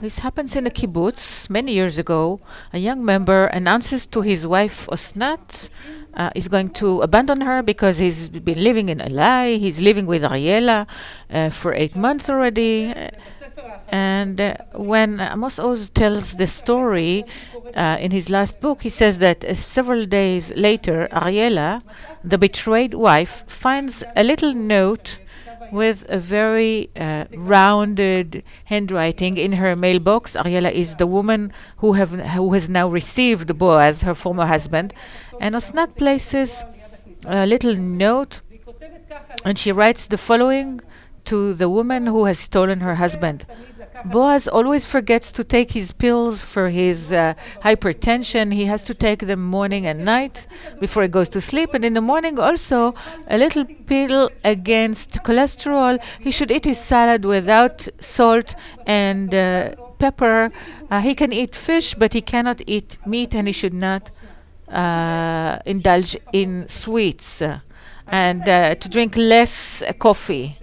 This happens in a kibbutz many years ago. A young member announces to his wife Osnat is going to abandon her because he's been living in a lie. He's living with Ariela for 8 months already. And when Amos Oz tells the story in his last book, he says that several days later, Ariela, the betrayed wife, finds a little note with a very rounded handwriting in her mailbox. Ariela is the woman who has now received Boaz, her former husband. And Osnat places a little note, and she writes the following to the woman who has stolen her husband. Boaz always forgets to take his pills for his hypertension. He has to take them morning and night before he goes to sleep. And in the morning also, a little pill against cholesterol. He should eat his salad without salt and pepper. He can eat fish, but he cannot eat meat, and he should not indulge in sweets. And to drink less coffee.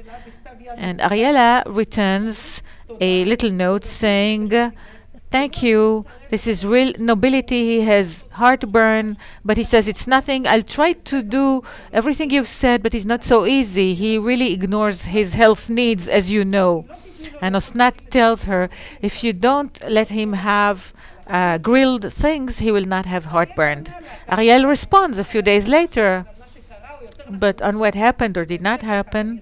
And Ariela returns a little note saying, thank you, this is real nobility. He has heartburn, but he says it's nothing. I'll try to do everything you've said, but it's not so easy. He really ignores his health needs, as you know. And Osnat tells her, if you don't let him have grilled things, he will not have heartburn. Ariel responds a few days later, but on what happened or did not happen,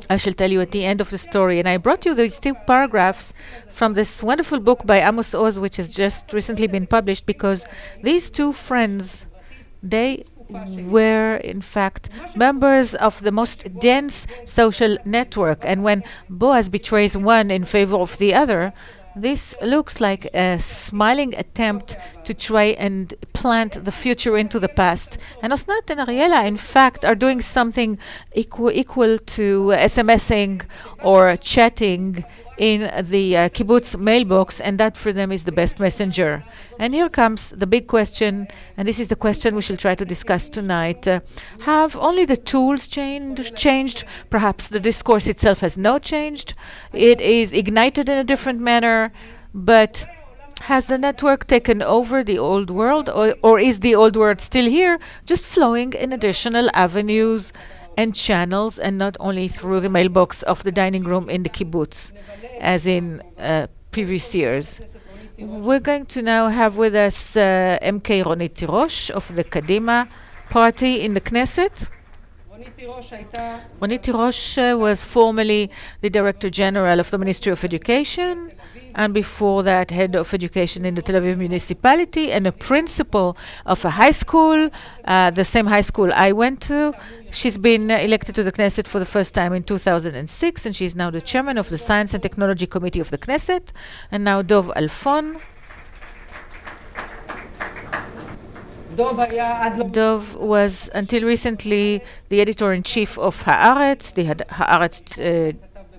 I shall tell you at the end of the story. And I brought you these 2 paragraphs from this wonderful book by Amos Oz, which has just recently been published, because these 2 friends, they were in fact members of the most dense social network. And when Boaz betrays one in favor of the other, this looks like a smiling attempt to try and plant the future into the past. And Osnat and Ariela, in fact, are doing something equal to SMSing or chatting in the kibbutz mailbox, and that for them is the best messenger. And here comes the big question, and this is the question we shall try to discuss tonight. Have only the tools changed? Perhaps the discourse itself has not changed. It is ignited in a different manner, but has the network taken over the old world, or is the old world still here, just flowing in additional avenues and channels, and not only through the mailbox of the dining room in the kibbutz, as in previous years? We're going to now have with us MK Ronit Tirosh of the Kadima party in the Knesset. Ronit Tirosh was formerly the Director General of the Ministry of Education, and before that head of education in the Tel Aviv municipality, and a principal of a high school, the same high school I went to. She's been elected to the Knesset for the first time in 2006, and she's now the chairman of the Science and Technology Committee of the Knesset. And now Dov Alfon. Dov was until recently the editor-in-chief of Haaretz, the Haaretz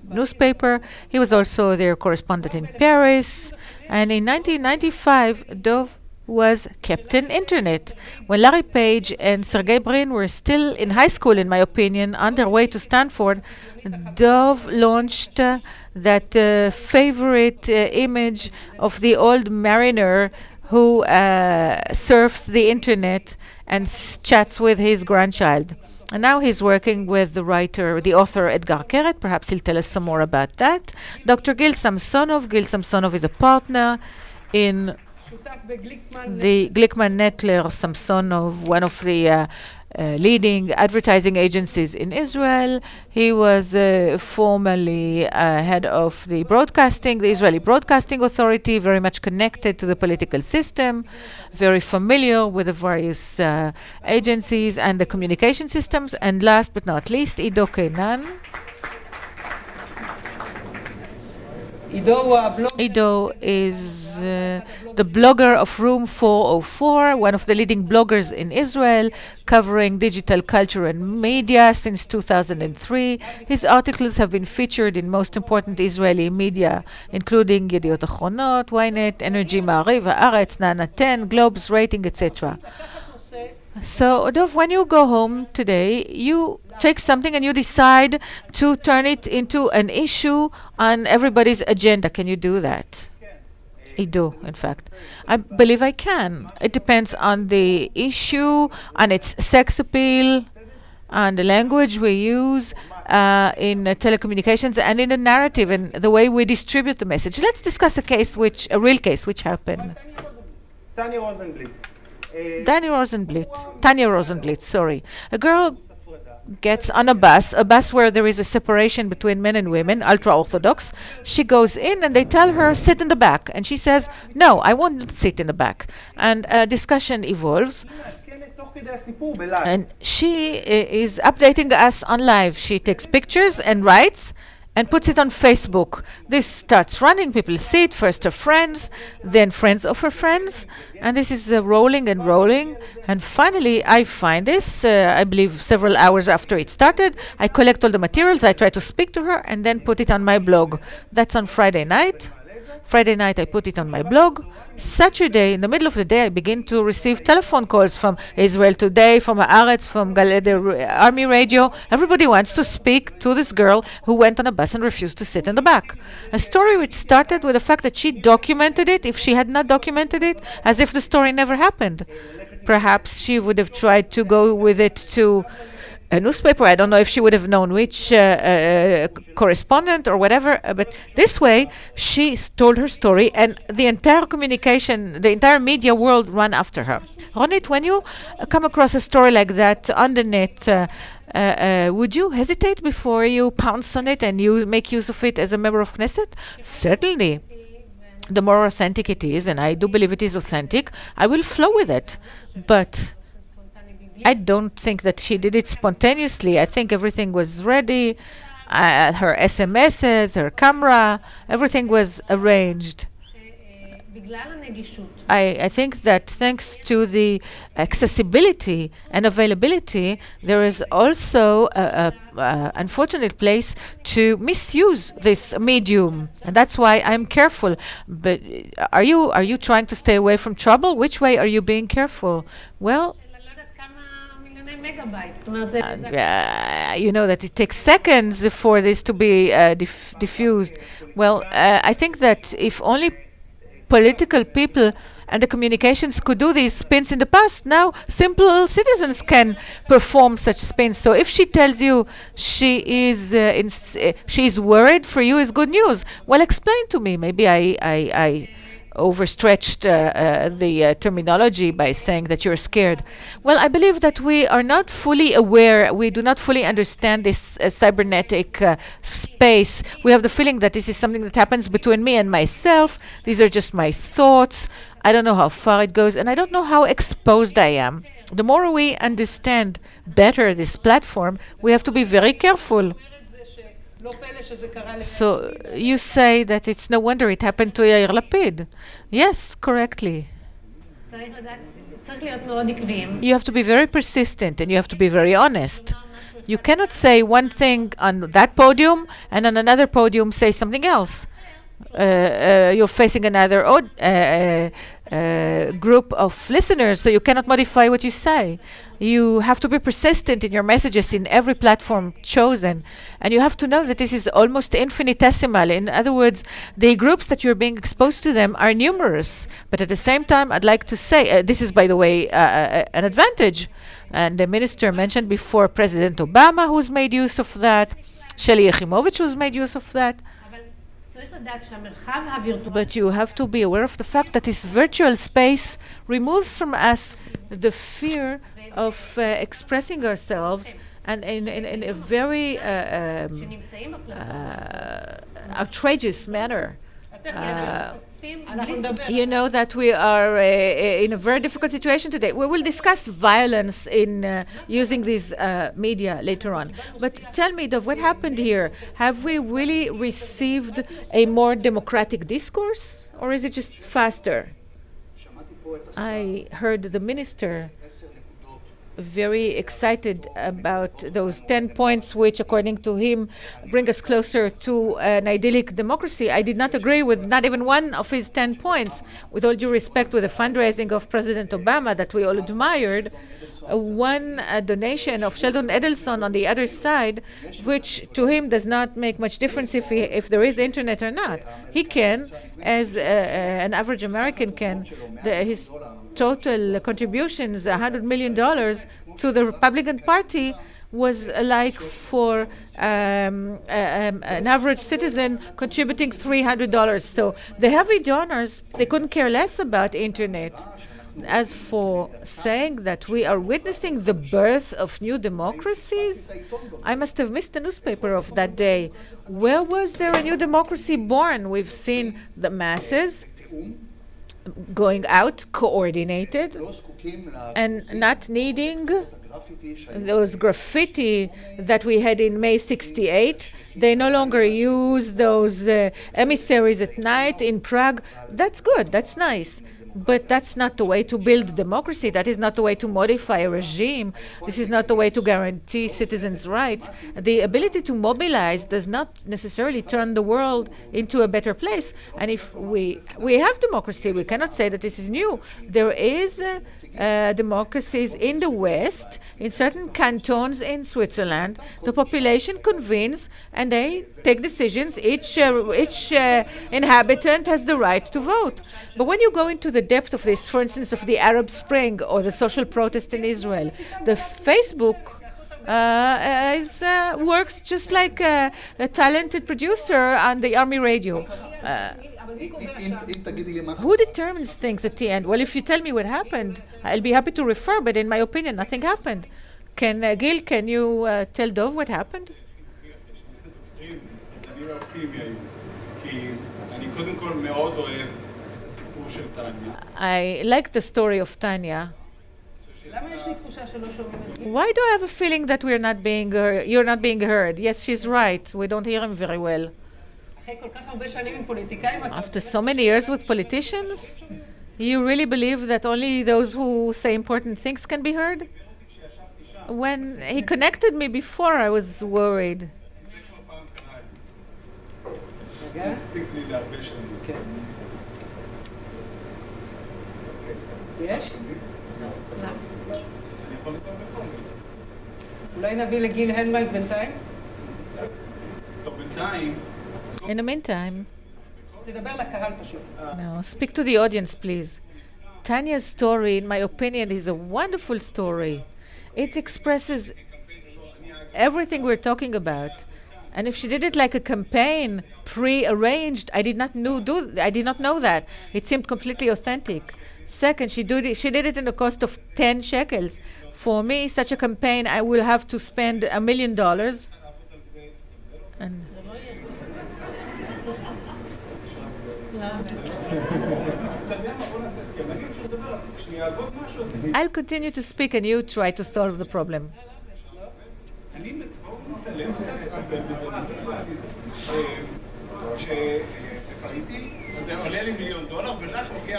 newspaper. He was also their correspondent in Paris. And in 1995, Dov was Captain Internet. When Larry Page and Sergey Brin were still in high school, in my opinion, on their way to Stanford, Dov launched that favorite image of the old mariner who surfs the internet and chats with his grandchild. And now he's working with the author Edgar Keret. Perhaps he'll tell us some more about that. Dr. Gil Samsonov. Gil Samsonov is a partner in the Glickman Nettler Samsonov, one of the leading advertising agencies in Israel. He was formerly head of the Israeli Broadcasting Authority, very much connected to the political system, very familiar with the various agencies and the communication systems. And last but not least, Ido Kenan. Ido is the blogger of Room 404, one of the leading bloggers in Israel, covering digital culture and media since 2003. His articles have been featured in most important Israeli media, including Yediot Achronot, Ynet, Energy Ma'ariv, Haaretz, Nana 10, Globes, Rating, etc. So, Dov, when you go home today, you take something and you decide to turn it into an issue on everybody's agenda. Can you do that? I do, in fact. I believe I can. It depends on the issue, on its sex appeal, on the language we use in telecommunications, and in the narrative and the way we distribute the message. Let's discuss a real case, which happened. Tanya Rosenblit. Tanya Rosenblit, sorry. A girl gets on a bus where there is a separation between men and women, ultra-Orthodox. She goes in and they tell her, sit in the back. And she says, no, I won't sit in the back. And a discussion evolves. And she is updating us on live. She takes pictures and writes and puts it on Facebook. This starts running. People see it. First her friends, then friends of her friends. And this is rolling and rolling. And finally, I find this, I believe, several hours after it started. I collect all the materials. I try to speak to her and then put it on my blog. That's on Friday night. Friday night, I put it on my blog. Saturday, in the middle of the day, I begin to receive telephone calls from Israel Today, from Haaretz, from the Army Radio. Everybody wants to speak to this girl who went on a bus and refused to sit in the back. A story which started with the fact that she documented it, if she had not documented it, as if the story never happened. Perhaps she would have tried to go with it to a newspaper. I don't know if she would have known which correspondent or whatever, but this way she told her story and the entire communication, the entire media world ran after her. Ronit, when you come across a story like that on the net, would you hesitate before you pounce on it and you make use of it as a member of Knesset? Certainly. The more authentic it is, and I do believe it is authentic, I will flow with it. But I don't think that she did it spontaneously. I think everything was ready. Her SMSs, her camera, everything was arranged. I think that thanks to the accessibility and availability, there is also a unfortunate place to misuse this medium, and that's why I'm careful. But are you trying to stay away from trouble? Which way are you being careful? Well, you know that it takes seconds for this to be diffused. Well, I think that if only political people and the communications could do these spins in the past, now simple citizens can perform such spins. So if she tells you she is worried, for you is good news. Well, explain to me. Maybe I overstretched the terminology by saying that you're scared. Well, I believe that we are not fully aware, we do not fully understand this cybernetic space. We have the feeling that this is something that happens between me and myself. These are just my thoughts. I don't know how far it goes, and I don't know how exposed I am. The more we understand better this platform, we have to be very careful. So you say that it's no wonder it happened to Yair Lapid. Yes, correctly. You have to be very persistent and you have to be very honest. You cannot say one thing on that podium and on another podium say something else. You're facing another group of listeners, so you cannot modify what you say. You have to be persistent in your messages in every platform chosen. And you have to know that this is almost infinitesimal. In other words, the groups that you're being exposed to them are numerous. But at the same time, I'd like to say, this is, by the way, an advantage. And the minister mentioned before President Obama, who's made use of that. Sheli Yachimowicz, who's made use of that. But you have to be aware of the fact that this virtual space removes from us the fear of expressing ourselves and in a very outrageous manner. You know that we are in a very difficult situation today. We will discuss violence in using these media later on. But tell me, Dov, what happened here? Have we really received a more democratic discourse, or is it just faster? I heard the minister very excited about those 10 points, which, according to him, bring us closer to an idyllic democracy. I did not agree with not even one of his 10 points. With all due respect, with the fundraising of President Obama that we all admired, one donation of Sheldon Adelson on the other side, which to him does not make much difference if there is internet or not. He can, as an average American can, his total contributions, $100 million to the Republican Party, was like for an average citizen contributing $300. So the heavy donors, they couldn't care less about internet. As for saying that we are witnessing the birth of new democracies, I must have missed the newspaper of that day. Where was there a new democracy born? We've seen the masses going out coordinated and not needing those graffiti that we had in May 68. They no longer use those emissaries at night in Prague. That's good, that's nice. But that's not the way to build democracy. That is not the way to modify a regime. This is not the way to guarantee citizens' rights. The ability to mobilize does not necessarily turn the world into a better place. And if we have democracy, we cannot say that this is new. There is democracies in the West, in certain cantons in Switzerland. The population convenes and they take decisions. Each inhabitant has the right to vote. But when you go into the depth of this, for instance, of the Arab Spring or the social protest in Israel, the Facebook works just like a talented producer on the army radio. Who determines things at the end? Well, if you tell me what happened, I'll be happy to refer, but in my opinion, nothing happened. Gil, can you tell Dov what happened? I like the story of Tanya. Why do I have a feeling that you're not being heard? Yes, she's right. We don't hear him very well. After so many years with politicians, you really believe that only those who say important things can be heard? When he connected me before, I was worried. יש? אולי נביא לגיל הנמייט בינתיים? טוב, בינתיים... In the meantime, תדבר לקהל פשוט. no, speak to the audience, please. Tanya's story, in my opinion, is a wonderful story. It expresses everything we're talking about. And if she did it like a campaign, pre-arranged, I did not know that. It seemed completely authentic. Second, she did it in the cost of 10 shekels. For me, such a campaign, I will have to spend $1 million. And I'll continue to speak and you try to solve the problem.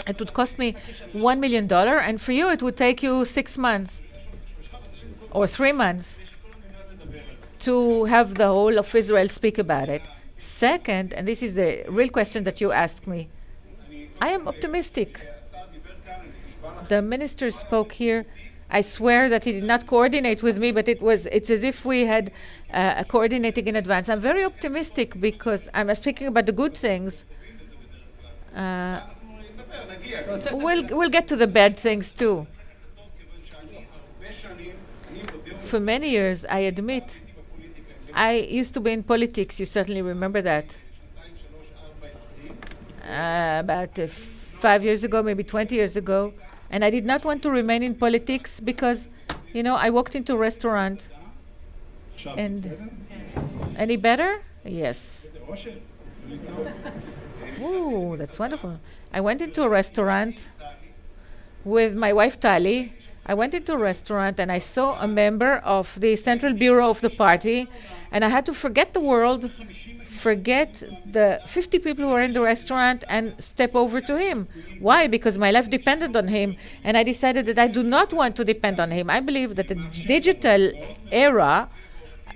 It would cost me $1 million, and for you it would take you 6 months or 3 months to have the whole of Israel speak about it. Second, and this is the real question that you asked me, I am optimistic. The minister spoke here. I swear that he did not coordinate with me, but it's as if we had coordinating in advance. I'm very optimistic because I'm speaking about the good things. We'll get to the bad things too. For many years, I admit, I used to be in politics. You certainly remember that. About 5 years ago, maybe 20 years ago. And I did not want to remain in politics because, I walked into a restaurant. And any better? Yes. Ooh, that's wonderful. I went into a restaurant with my wife, Tali. I went into a restaurant and I saw a member of the Central Bureau of the party, and I had to forget the world, forget the 50 people who were in the restaurant and step over to him. Why? Because my life depended on him, and I decided that I do not want to depend on him. I believe that the digital era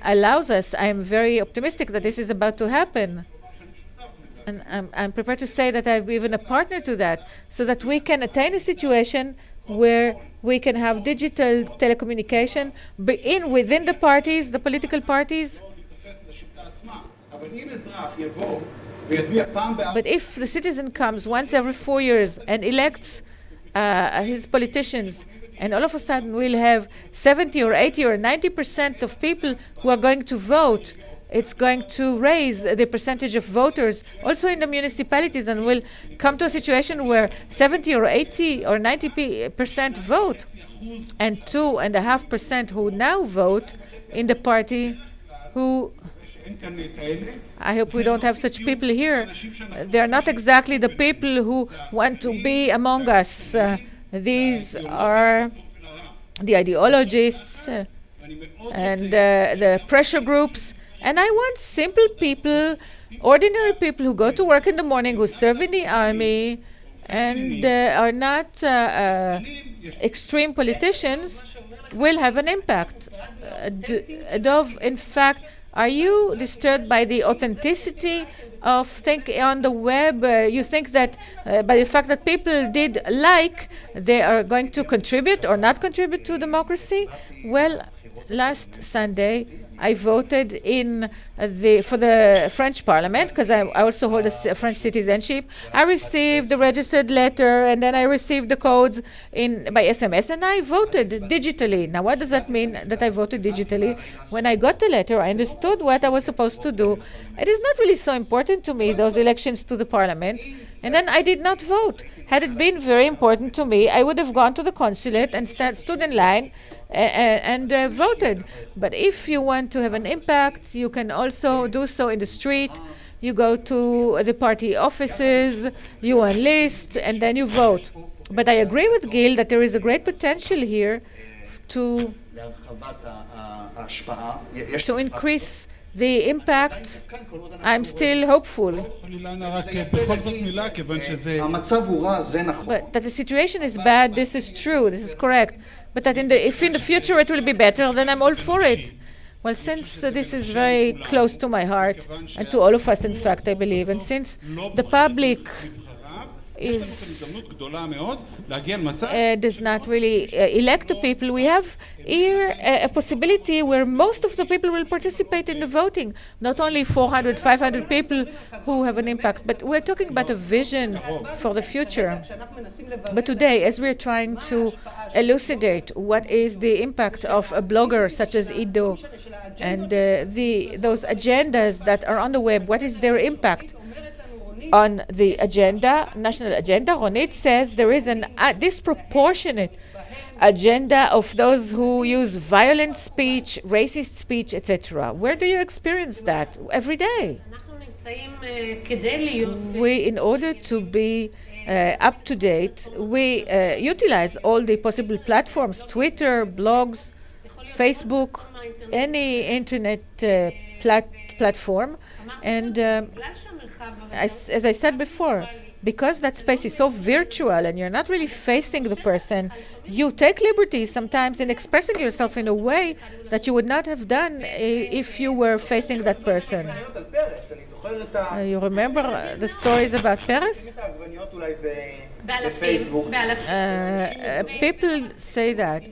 allows us, I am very optimistic that this is about to happen. And I'm prepared to say that I've even a partner to that, so that we can attain a situation where we can have digital telecommunication within the parties, the political parties. But if the citizen comes once every 4 years and elects his politicians, and all of a sudden we'll have 70 or 80 or 90% of people who are going to vote, it's going to raise the percentage of voters also in the municipalities, and we'll come to a situation where 70 or 80 or 90% vote, and 2.5% who now vote in the party who, I hope we don't have such people here. They're not exactly the people who want to be among us. These are the ideologists and the pressure groups. And I want simple people, ordinary people who go to work in the morning, who serve in the army, and are not extreme politicians, will have an impact. Dov, in fact, are you disturbed by the authenticity of thinking on the web? You think that by the fact that people did like, they are going to contribute or not contribute to democracy? Well, last Sunday, I voted for the French Parliament because I also hold a French citizenship. I received the registered letter, and then I received the codes by SMS, and I voted digitally. Now, what does that mean that I voted digitally? When I got the letter, I understood what I was supposed to do. It is not really so important to me, those elections to the Parliament, and then I did not vote. Had it been very important to me, I would have gone to the consulate and stood in line and voted. But if you want to have an impact, you can also do so in the street. You go to the party offices, you enlist, and then you vote. But I agree with Gil that there is a great potential here to increase the impact. I'm still hopeful. But that the situation is bad, this is true, this is correct. But that if in the future it will be better, then I'm all for it. Well, since this is very close to my heart, and to all of us, in fact, I believe, and since the public does not really elect the people, we have here a possibility where most of the people will participate in the voting. Not only 400, 500 people who have an impact, but we're talking about a vision for the future. But today, as we're trying to elucidate what is the impact of a blogger such as Ido, and those agendas that are on the web, what is their impact on the agenda, national agenda? Ronit says there is a disproportionate agenda of those who use violent speech, racist speech, etc. Where do you experience that? Every day. We, in order to be up to date, we utilize all the possible platforms, Twitter, blogs, Facebook, any internet platform, and as I said before, because that space is so virtual and you're not really facing the person, you take liberties sometimes in expressing yourself in a way that you would not have done if you were facing that person. You remember the stories about Peres? People say that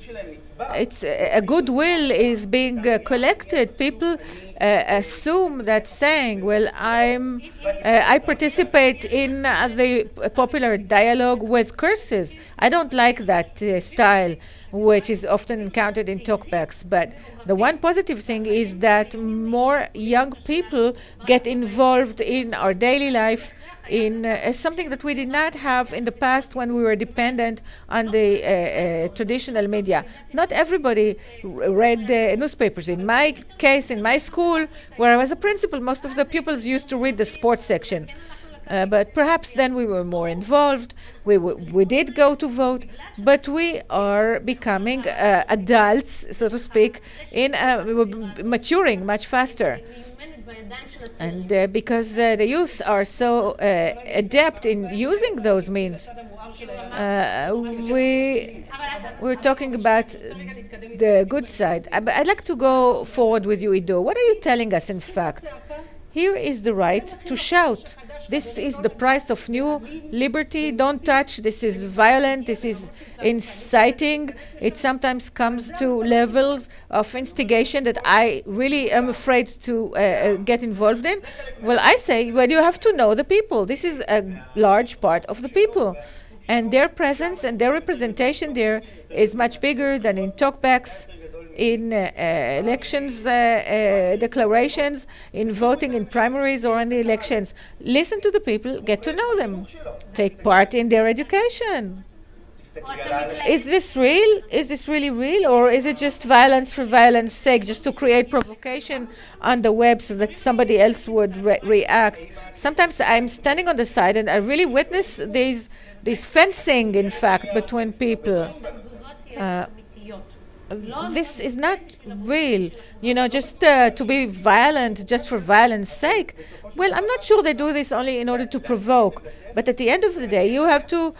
it's a goodwill is being collected. People assume that saying, well, I participate in the popular dialogue with curses. I don't like that style, which is often encountered in talkbacks. But the one positive thing is that more young people get involved in our daily life, in something that we did not have in the past when we were dependent on the traditional media. Not everybody read newspapers. In my case, in my school, where I was a principal, most of the pupils used to read the sports section. But perhaps then we were more involved. We did go to vote, but we are becoming adults, so to speak, maturing much faster. And because the youth are so adept in using those means, we're talking about the good side. I'd like to go forward with you, Ido. What are you telling us, in fact? Here is the right to shout. This is the price of new liberty. Don't touch. This is violent. This is inciting. It sometimes comes to levels of instigation that I really am afraid to get involved in. Well, I say, well, you have to know the people. This is a large part of the people. And their presence and their representation there is much bigger than in talkbacks, in elections declarations, in voting in primaries or in the elections. Listen to the people, get to know them, take part in their education. Is this real? Is this really real? Or is it just violence for violence sake, just to create provocation on the web so that somebody else would react? Sometimes I'm standing on the side and I really witness this fencing, in fact, between people. This is not real, just to be violent just for violence sake. Well, I'm not sure they do this only in order to provoke, but at the end of the day, you have to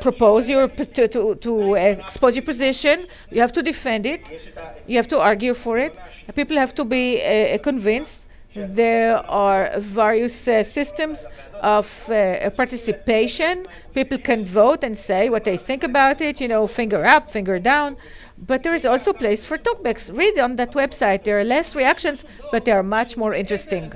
propose to expose your position. You have to defend it. You have to argue for it. People have to be convinced. There are various systems of participation. People can vote and say what they think about it, finger up, finger down. But there is also a place for talkbacks. Read on that website. There are less reactions, but they are much more interesting.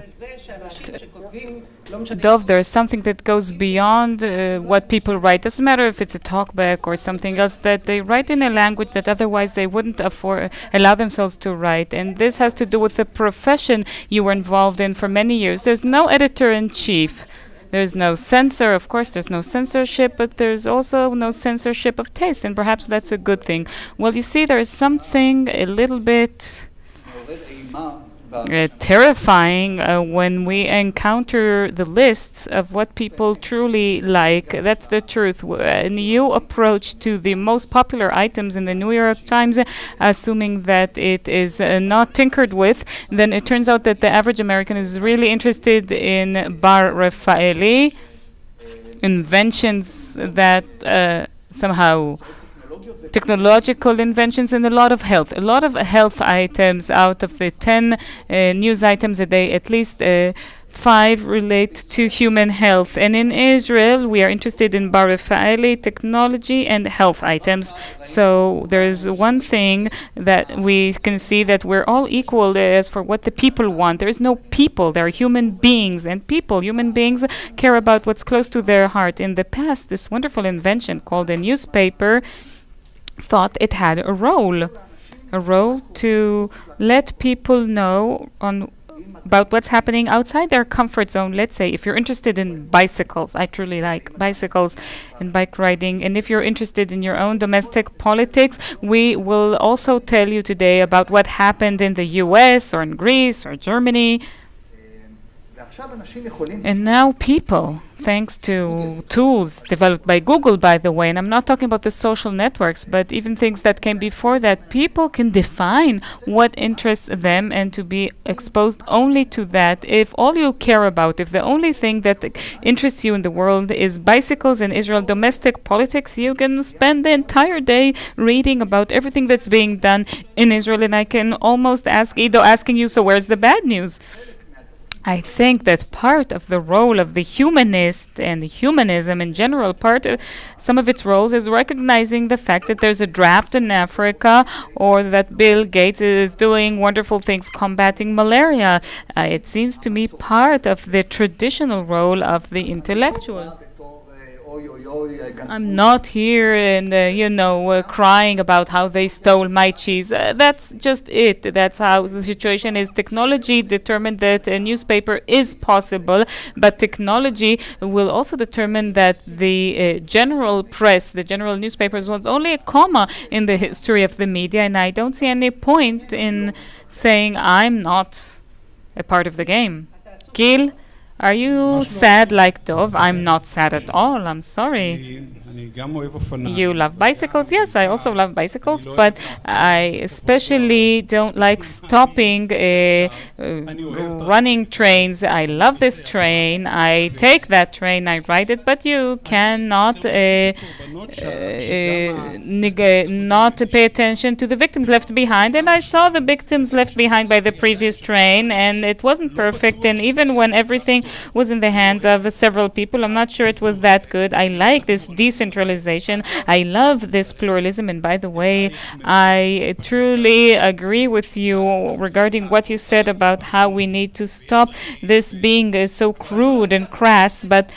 Dov, there's something that goes beyond what people write. Doesn't matter if it's a talkback or something else, that they write in a language that otherwise they wouldn't allow themselves to write. And this has to do with the profession you were involved in for many years. There's no editor-in-chief. There's no censor, of course, there's no censorship, but there's also no censorship of taste, and perhaps that's a good thing. Well, you see, there's something a little bit terrifying when we encounter the lists of what people truly like. That's the truth. A new approach to the most popular items in the New York Times, assuming that it is not tinkered with, then it turns out that the average American is really interested in Bar Refaeli, inventions that somehow technological inventions, and a lot of health items. Out of the 10 news items a day, at least 5 relate to human health. And in Israel, we are interested in Bar Refaeli, technology, and health items. So there's one thing that we can see, that we're all equal as for what the people want. There is no people. There are human beings, and human beings care about what's close to their heart. In the past, this wonderful invention called a newspaper thought it had a role to let people know about what's happening outside their comfort zone. Let's say if you're interested in bicycles, I truly like bicycles and bike riding, and if you're interested in your own domestic politics, we will also tell you today about what happened in the US or in Greece or Germany. And now people, thanks to tools developed by Google, by the way, and I'm not talking about the social networks, but even things that came before that, people can define what interests them and to be exposed only to that. If all you care about, if the only thing that interests you in the world is bicycles in Israel, domestic politics, you can spend the entire day reading about everything that's being done in Israel, and I can almost ask Ido asking you, so where's the bad news? I think that part of the role of the humanist and the humanism in general, part of some of its roles is recognizing the fact that there's a draft in Africa, or that Bill Gates is doing wonderful things combating malaria. It seems to me part of the traditional role of the intellectual. I'm not here and, crying about how they stole my cheese. That's just it. That's how the situation is. Technology determined that a newspaper is possible, but technology will also determine that the general press, the general newspapers, was only a comma in the history of the media, and I don't see any point in saying I'm not a part of the game. Gil? Are you sad like Dov? I'm not sad at all. I'm sorry. You love bicycles? Yes, I also love bicycles, but I especially don't like stopping running trains. I love this train. I take that train, I ride it, but you cannot not to pay attention to the victims left behind. And I saw the victims left behind by the previous train, and it wasn't perfect. And even when everything was in the hands of several people, I'm not sure it was that good. I like this decentralization. I love this pluralism. And by the way, I truly agree with you regarding what you said about how we need to stop this being so crude and crass. But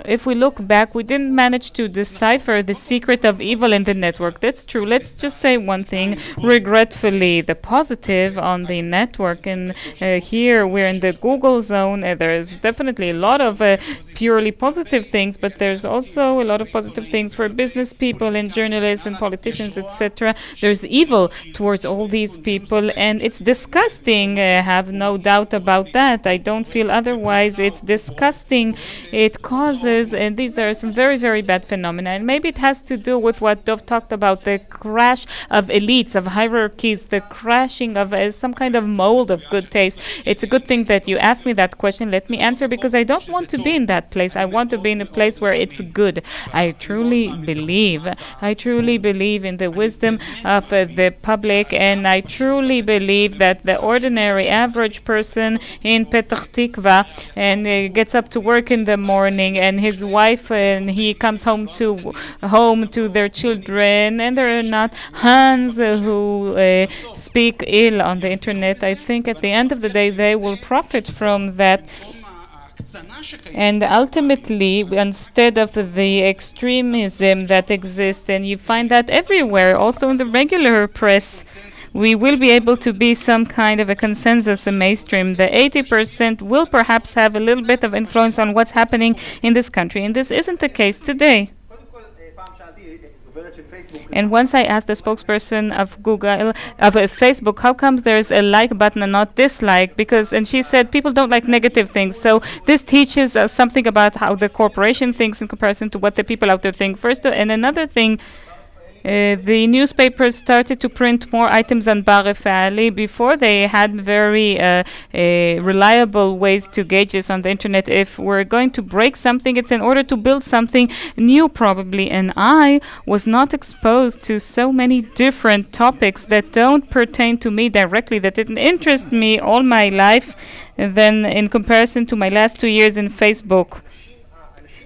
if we look back, we didn't manage to decipher the secret of evil in the network. That's true. Let's just say one thing, regretfully, the positive on the network. And here we're in the Google zone. There's definitely a lot of purely positive things, but there's also a lot of positive things for business people and journalists and politicians, etc. There's evil towards all these people, and it's disgusting. Have no doubt about that. I don't feel otherwise. It's disgusting. It causes, and these are some very, very bad phenomena. And maybe it has to do with what Dov talked about, the crash of elites, of hierarchies, the crashing of some kind of mold of good taste. It's a good thing that you asked me that question. Let me answer, because I don't want to be in that place. I want to be in a place where it's good. I truly believe in the wisdom of the public, and I truly believe that the ordinary average person in Petah Tikva and gets up to work in the morning, and his wife and he comes home to their children, and there are not Hans who speak ill on the internet. I think at the end of the day they will profit from that. And ultimately, instead of the extremism that exists, and you find that everywhere, also in the regular press, we will be able to be some kind of a consensus, a mainstream. The 80% will perhaps have a little bit of influence on what's happening in this country, and this isn't the case today. And once I asked the spokesperson of Google, of Facebook, how come there's a like button and not dislike? And she said people don't like negative things. So this teaches us something about how the corporation thinks in comparison to what the people out there think. First, and another thing, the newspapers started to print more items on Bar Refaali. Before, they had very reliable ways to gauge this on the internet. If we're going to break something, it's in order to build something new, probably. And I was not exposed to so many different topics that don't pertain to me directly, that didn't interest me all my life, than in comparison to my last 2 years in Facebook.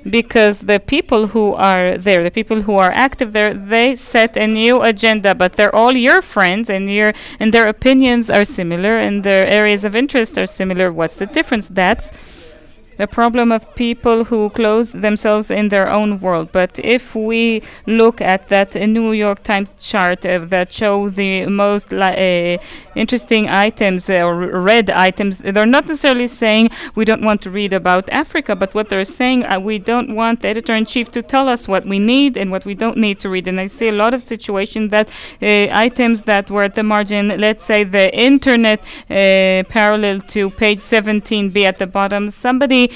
Because the people who are there, the people who are active there, they set a new agenda, but they're all your friends, and their opinions are similar, and their areas of interest are similar. What's the difference? That's the problem of people who close themselves in their own world. But if we look at that New York Times chart that show the most interesting items or read items, they're not necessarily saying we don't want to read about Africa, but what they're saying, we don't want the editor-in-chief to tell us what we need and what we don't need to read. And I see a lot of situations that items that were at the margin, let's say the internet parallel to page 17 be at the bottom, somebody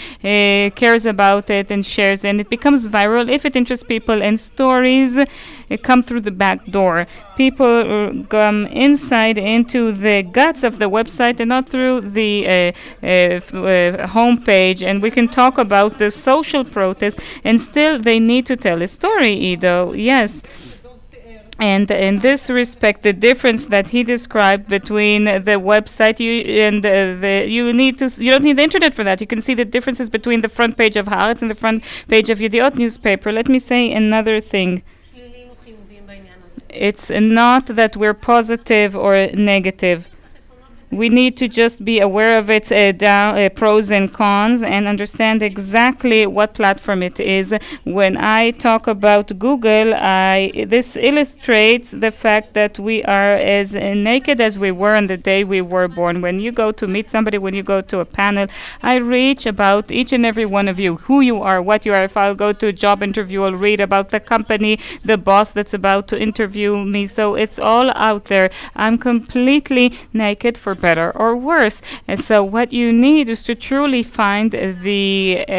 cares about it and shares, and it becomes viral if it interests people, and stories come through the back door. People come inside into the guts of the website and not through the homepage, and we can talk about the social protest, and still they need to tell a story, Ido. Yes. And in this respect, the difference that he described between the website you don't need the internet for that. You can see the differences between the front page of Haaretz and the front page of Yediot newspaper. Let me say another thing. It's not that we're positive or negative. We need to just be aware of its pros and cons and understand exactly what platform it is. When I talk about Google, this illustrates the fact that we are as naked as we were on the day we were born. When you go to meet somebody, when you go to a panel, I reach about each and every one of you, who you are, what you are. If I'll go to a job interview, I'll read about the company, the boss that's about to interview me. So it's all out there. I'm completely naked for better or worse. And so what you need is to truly find the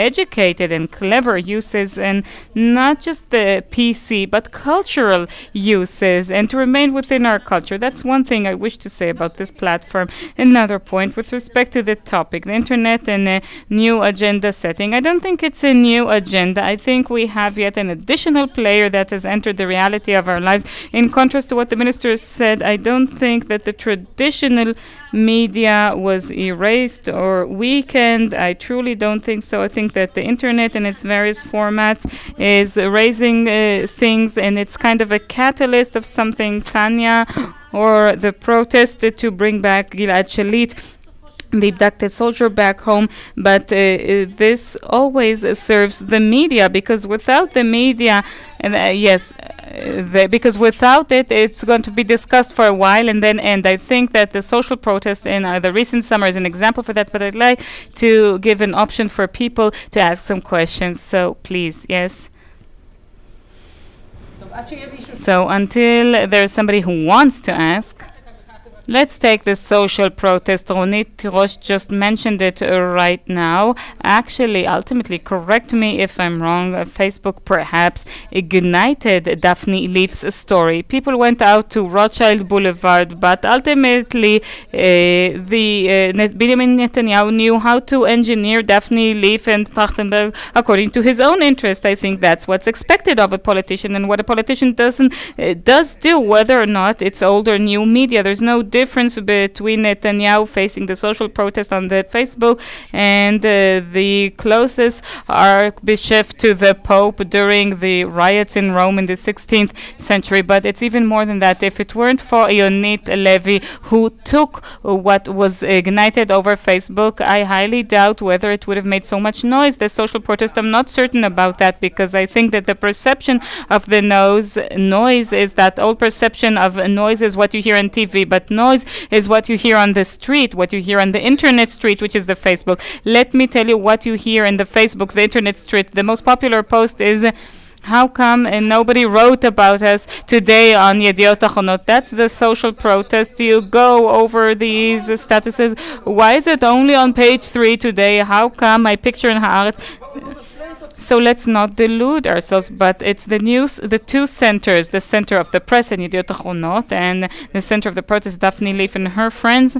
educated and clever uses, and not just the PC, but cultural uses, and to remain within our culture. That's one thing I wish to say about this platform. Another point with respect to the topic, the internet and a new agenda setting. I don't think it's a new agenda. I think we have yet an additional player that has entered the reality of our lives. In contrast to what the minister said, I don't think that the traditional media was erased or weakened. I truly don't think so. I think that the internet in its various formats is raising things, and it's kind of a catalyst of something. Tanya, or the protest to bring back Gilad Shalit, the abducted soldier, back home. But this always serves the media, because without the media, because without it, it's going to be discussed for a while and then end. I think that the social protest in the recent summer is an example for that, but I'd like to give an option for people to ask some questions. So please, yes. So until there's somebody who wants to ask, let's take the social protest. Ronit Tirosh just mentioned it right now. Actually, ultimately, correct me if I'm wrong, Facebook perhaps ignited Daphne Leaf's story. People went out to Rothschild Boulevard, but ultimately Benjamin Netanyahu knew how to engineer Daphne Leaf and Trachtenberg according to his own interest. I think that's what's expected of a politician, and what a politician does do, whether or not it's old or new media. There's no difference between Netanyahu facing the social protest on the Facebook and the closest archbishop to the Pope during the riots in Rome in the 16th century. But it's even more than that. If it weren't for Yonit Levy, who took what was ignited over Facebook, I highly doubt whether it would have made so much noise, the social protest. I'm not certain about that, because I think that the perception of the noise is that old perception of noise is what you hear on TV, but noise is what you hear on the street, what you hear on the internet street, which is the Facebook. Let me tell you what you hear in the Facebook, the internet street. The most popular post is, how come nobody wrote about us today on Yediot Achronot? That's the social protest. You go over these statuses. Why is it only on page 3 today? How come my picture in Haaretz? So let's not delude ourselves, but it's the news, the two centers, the center of the press and Yediot Achronot, and the center of the protest, Daphne Leaf and her friends.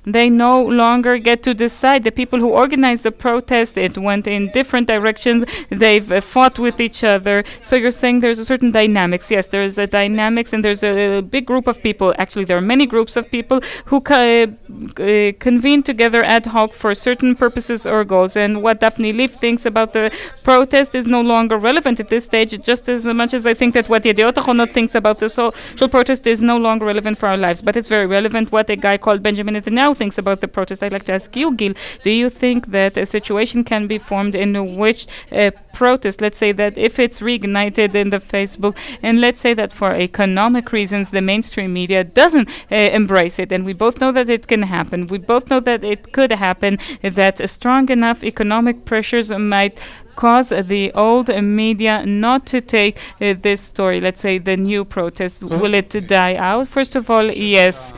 They no longer get to decide. The people who organized the protest, it went in different directions. They've fought with each other. So you're saying there's a certain dynamics. Yes, there's a dynamics, and there's a big group of people. Actually, there are many groups of people who convene together ad hoc for certain purposes or goals. And what Daphne Leaf thinks about the protest is no longer relevant at this stage, just as much as I think that what Yediot Achronot thinks about the social protest is no longer relevant for our lives. But it's very relevant what a guy called Benjamin Netanyahu thinks about the protest. I'd like to ask you, Gil, do you think that a situation can be formed in which a protest, let's say that if it's reignited in the Facebook, and let's say that for economic reasons the mainstream media doesn't embrace it, and we both know that it can happen, we both know that it could happen, that strong enough economic pressures might cause the old media not to take this story, let's say the new protest, will it die out? First of all, yes.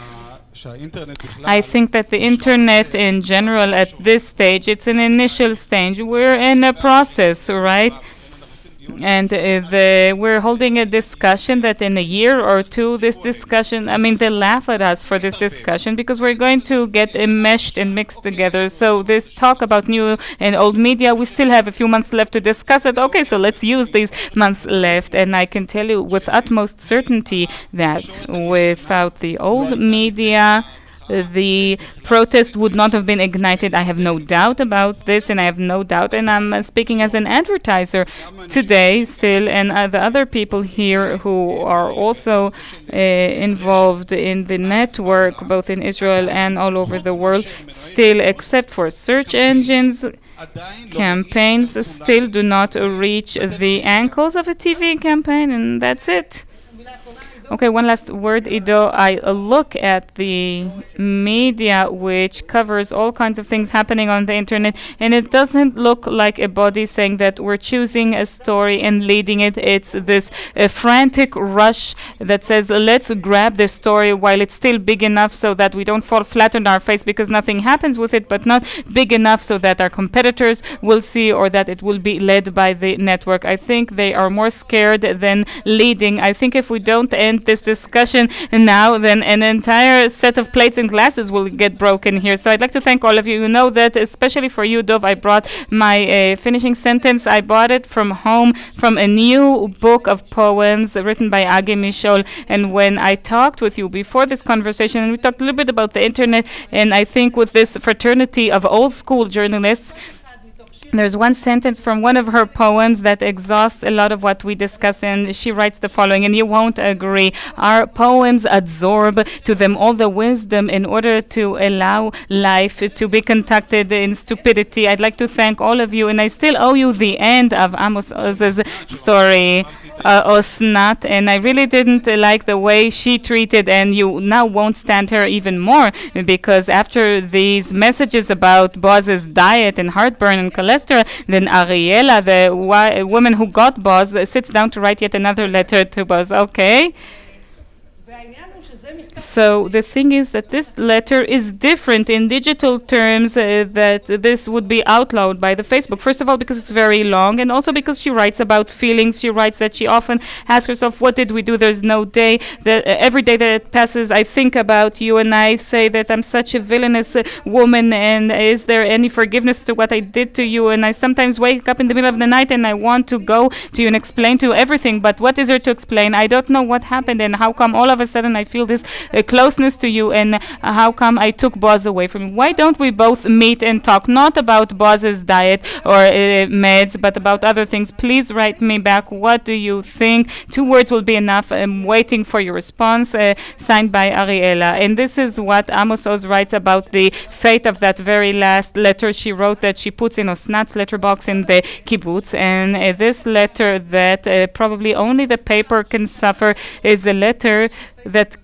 I think that the internet in general at this stage, it's an initial stage. We're in a process, right? And we're holding a discussion that in a year or two, this discussion, they laugh at us for this discussion, because we're going to get enmeshed and mixed together. So this talk about new and old media, we still have a few months left to discuss it. Okay, so let's use these months left. And I can tell you with utmost certainty that without the old media, the protest would not have been ignited. I have no doubt about this, and I have no doubt, and I'm speaking as an advertiser today still, and the other people here who are also involved in the network, both in Israel and all over the world, still, except for search engines, campaigns still do not reach the ankles of a TV campaign, and that's it. Okay, one last word, Ido. I look at the media, which covers all kinds of things happening on the internet, and it doesn't look like a body saying that we're choosing a story and leading it. It's this frantic rush that says, let's grab this story while it's still big enough so that we don't fall flat on our face because nothing happens with it, but not big enough so that our competitors will see or that it will be led by the network. I think they are more scared than leading. I think if we don't end this discussion now, then an entire set of plates and glasses will get broken here. So I'd like to thank all of you. You know that, especially for you, Dov, I brought my finishing sentence. I bought it from home from a new book of poems written by Agi Mishol. And when I talked with you before this conversation, and we talked a little bit about the internet, and I think with this fraternity of old school journalists, there's one sentence from one of her poems that exhausts a lot of what we discuss, and she writes the following, and you won't agree. Our poems absorb to them all the wisdom in order to allow life to be conducted in stupidity. I'd like to thank all of you, and I still owe you the end of Amos Oz's story, Osnat, and I really didn't like the way she treated, and you now won't stand her even more, because after these messages about Boz's diet and heartburn and cholesterol, then Ariela, the woman who got Boz, sits down to write yet another letter to Boz. Okay. So the thing is that this letter is different in digital terms, that this would be outlawed by the Facebook. First of all, because it's very long, and also because she writes about feelings. She writes that she often asks herself, what did we do? There's no day that every day that it passes, I think about you, and I say that I'm such a villainous woman, and is there any forgiveness to what I did to you? And I sometimes wake up in the middle of the night and I want to go to you and explain to you everything, but what is there to explain? I don't know what happened, and how come all of a sudden I feel this closeness to you, and how come I took Boz away from you? Why don't we both meet and talk, not about Boz's diet or meds, but about other things? Please write me back. What do you think? 2 words will be enough. I'm waiting for your response. Signed by Ariela. And this is what Amos Oz writes about the fate of that very last letter she wrote, that she puts in Osnat's letterbox in the kibbutz. And this letter that probably only the paper can suffer is a letter that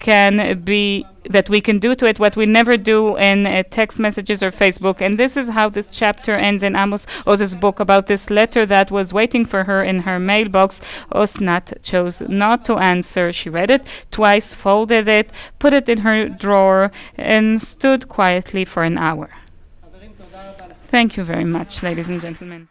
we can do to it what we never do in text messages or Facebook. And this is how this chapter ends in Amos Oz's book about this letter that was waiting for her in her mailbox. Osnat chose not to answer. She read it twice, folded it, put it in her drawer, and stood quietly for an hour. Thank you very much, ladies and gentlemen.